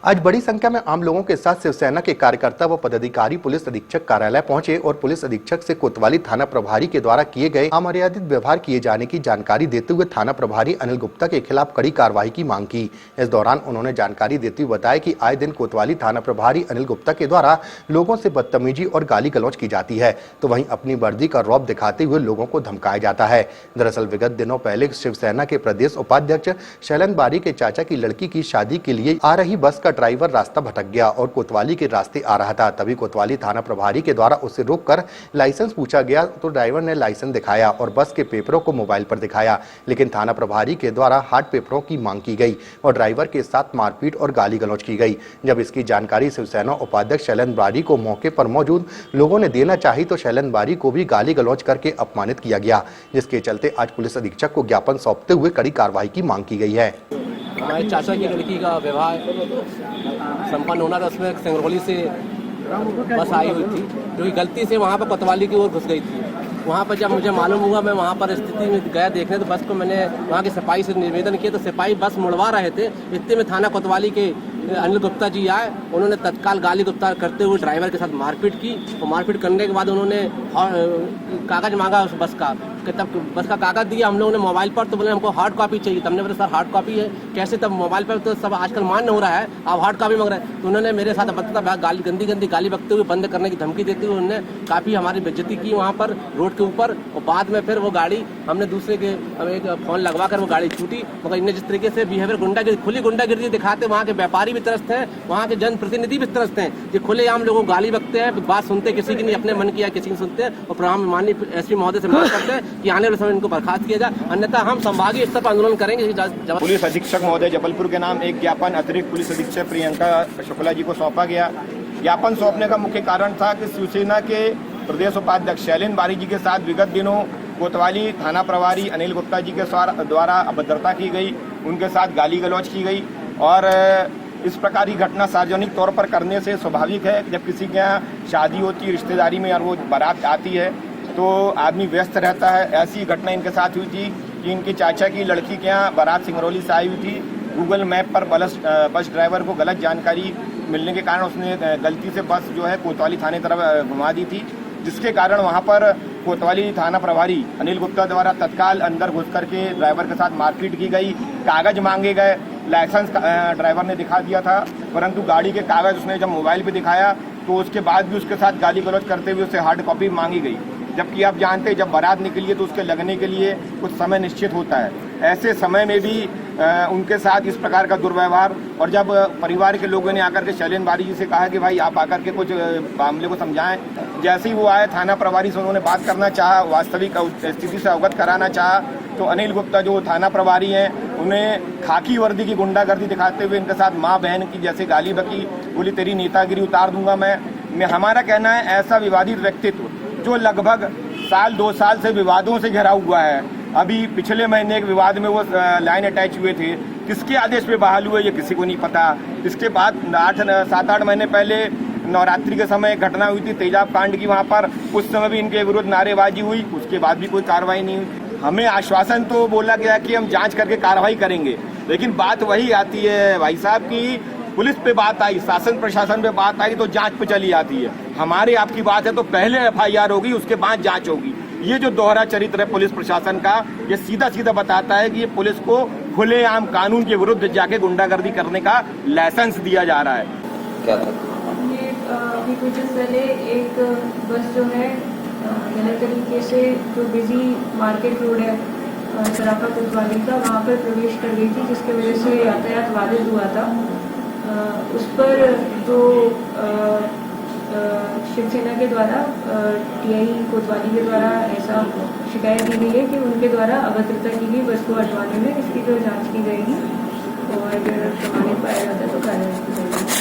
आज बड़ी संख्या में आम लोगों के साथ शिवसेना के कार्यकर्ता व पदाधिकारी पुलिस अधीक्षक कार्यालय पहुंचे और पुलिस अधीक्षक से कोतवाली थाना प्रभारी के द्वारा किए गए अमर्यादित व्यवहार किए जाने की जानकारी देते हुए थाना प्रभारी अनिल गुप्ता के खिलाफ कड़ी कार्रवाई की मांग की। इस दौरान उन्होंने जानकारी देते हुए बताया कि आए दिन कोतवाली थाना प्रभारी अनिल गुप्ता के द्वारा लोगों से बदतमीजी और गाली गलौज की जाती है, तो वहीं अपनी वर्दी का रौब दिखाते हुए लोगों को धमकाया जाता है। दरअसल विगत दिनों पहले शिवसेना के प्रदेश उपाध्यक्ष शैलेंद्र बारी के चाचा की लड़की की शादी के लिए आ रही बस का ड्राइवर रास्ता भटक गया और कोतवाली के रास्ते आ रहा था। तभी कोतवाली थाना प्रभारी के द्वारा उससे रोककर लाइसेंस पूछा गया तो ड्राइवर ने लाइसेंस दिखाया और बस के पेपरों को मोबाइल पर दिखाया, लेकिन थाना प्रभारी के द्वारा हार्ड पेपरों की मांग की गई और ड्राइवर के साथ मारपीट और गाली गलौज की गई। जब इसकी जानकारी शिवसेना उपाध्यक्ष शैलेंद्र बारी को मौके पर मौजूद लोगों ने देना चाही तो शैलेंद्र बारी को भी गाली गलौज करके अपमानित किया गया, जिसके चलते आज पुलिस अधीक्षक को ज्ञापन सौंपते हुए कड़ी कार्रवाई की मांग की गई है। हमारे चाचा की लड़की का विवाह संपन्न होना था, उसमें सिंगरौली से बस आई हुई थी जो कि गलती से वहाँ पर कोतवाली की ओर घुस गई थी। वहाँ पर जब मुझे मालूम हुआ, मैं वहाँ पर स्थिति में गया देखने, तो बस को मैंने वहाँ के सिपाही से निवेदन किया, तो सिपाही बस मुड़वा रहे थे। इतने में थाना कोतवाली के अनिल गुप्ता जी आए, उन्होंने तत्काल गाली गुप्ता करते हुए ड्राइवर के साथ मारपीट की और मारपीट करने के बाद उन्होंने कागज मांगा उस बस का, तब बस का कागज दिया हम लोगों ने मोबाइल पर, तो बोले हमको हार्ड कॉपी चाहिए। तब हमने बोला सर हार्ड कॉपी है कैसे, तब मोबाइल पर तो सब आजकल मान्य हो रहा है, आप हार्ड कॉपी मांग रहे हैं। तो उन्होंने मेरे साथ गाली गंदी गाली बकते हुए बंद करने की धमकी देते हुए उन्होंने काफ़ी हमारी बेइज्जती की वहाँ पर रोड के ऊपर। और बाद में फिर वो गाड़ी हमने दूसरे के एक फ़ोन लगवा कर वो गाड़ी छूटी। मगर इन्हें जिस तरीके से बिहेवियर गुंडागिरी, खुली गुंडागिरी दिखाते, वहाँ के व्यापारी भी त्रस्त हैं, वहाँ के जनप्रतिनिधि भी त्रस्त हैं, जो खुलेआम लोगों को गाली बकते हैं, बात सुनते किसी की नहीं, अपने मन की या किसी की सुनते हैं। और प्रधान माननीय एसपी महोदय से मांग करते हैं कि आने वाले समय इनको बर्खास्त किया जाए, अन्यथा हम संभागीय स्तर पर आंदोलन करेंगे। पुलिस अधीक्षक महोदय जबलपुर के नाम एक ज्ञापन अतिरिक्त पुलिस अधीक्षक प्रियंका शुक्ला जी को सौंपा गया। ज्ञापन सौंपने का मुख्य कारण था कि शिवसेना के प्रदेश उपाध्यक्ष शैलेंद्र बारी जी के साथ विगत दिनों कोतवाली थाना प्रभारी अनिल गुप्ता जी के द्वारा अभद्रता की गई, उनके साथ गाली गलौज की गई। और इस प्रकार की घटना सार्वजनिक तौर पर करने से स्वाभाविक है, जब किसी के यहाँ शादी होती है, रिश्तेदारी में और वो बारात आती है तो आदमी व्यस्त रहता है। ऐसी घटना इनके साथ हुई थी कि इनके चाचा की लड़की के यहाँ बारात सिंगरौली से आई हुई थी। गूगल मैप पर बस ड्राइवर को गलत जानकारी मिलने के कारण उसने गलती से बस जो है कोतवाली थाने तरफ घुमा दी थी, जिसके कारण वहाँ पर कोतवाली थाना प्रभारी अनिल गुप्ता द्वारा तत्काल अंदर घुस करके ड्राइवर के साथ मारपीट की गई, कागज मांगे गए। लाइसेंस ड्राइवर ने दिखा दिया था, परंतु गाड़ी के कागज उसने जब मोबाइल पे दिखाया तो उसके बाद भी उसके साथ गाली गलौज करते हुए उससे हार्ड कॉपी मांगी गई। जबकि आप जानते हैं जब बारात निकली है तो उसके लगने के लिए कुछ समय निश्चित होता है, ऐसे समय में भी उनके साथ इस प्रकार का दुर्व्यवहार। और जब परिवार के लोगों ने आकर के शैलेंद्र बारी जी से कहा कि भाई आप आकर के कुछ मामले को समझाएं, जैसे ही वो आए थाना प्रभारी से उन्होंने बात करना चाहा, वास्तविक स्थिति से अवगत कराना चाहा, तो अनिल गुप्ता जो थाना प्रभारी हैं उन्हें खाकी वर्दी की गुंडागर्दी दिखाते हुए इनके साथ माँ बहन की जैसे गाली बकी, बोली तेरी नेतागिरी उतार दूंगा मैं। हमारा कहना है ऐसा विवादित व्यक्तित्व जो लगभग साल 2 साल से विवादों से घिरा हुआ है, अभी पिछले महीने एक विवाद में वो लाइन अटैच हुए थे, किसके आदेश पे बहाल हुए ये किसी को नहीं पता। इसके बाद 7-8 महीने पहले नवरात्रि के समय घटना हुई थी तेजाब कांड की, वहाँ पर उस समय भी इनके विरुद्ध नारेबाजी हुई, उसके बाद भी कोई कार्रवाई नहीं हुई। हमें आश्वासन तो बोला गया कि हम जांच करके कार्रवाई करेंगे, लेकिन बात वही आती है भाई साहब की पुलिस पे बात आई, शासन प्रशासन पे बात आई तो जांच पे चली आती है। हमारे आपकी बात है तो पहले एफआईआर होगी, उसके बाद जांच होगी। ये जो दोहरा चरित्र है पुलिस प्रशासन का, ये सीधा सीधा बताता है कि ये पुलिस को खुलेआम कानून के विरुद्ध जाके गुंडागर्दी करने का लाइसेंस दिया जा रहा है। क्या था? ये अभी कुछ दिन पहले एक बस जो है गलत तरीके से जो बिजी मार्केट रोड है सराफा कोतवाली का, वहाँ पर प्रवेश कर गई थी, जिसके वजह से यातायात बाधित हुआ था। उस पर जो शिवसेना के द्वारा टीआई कोतवाली के द्वारा ऐसा शिकायत दी गई है कि उनके द्वारा अभद्रता की गई बस को हटवाने में, इसकी जो जांच की जाएगी और अगर प्रमाणित पाया जाता है तो कार्रवाई की जाएगी।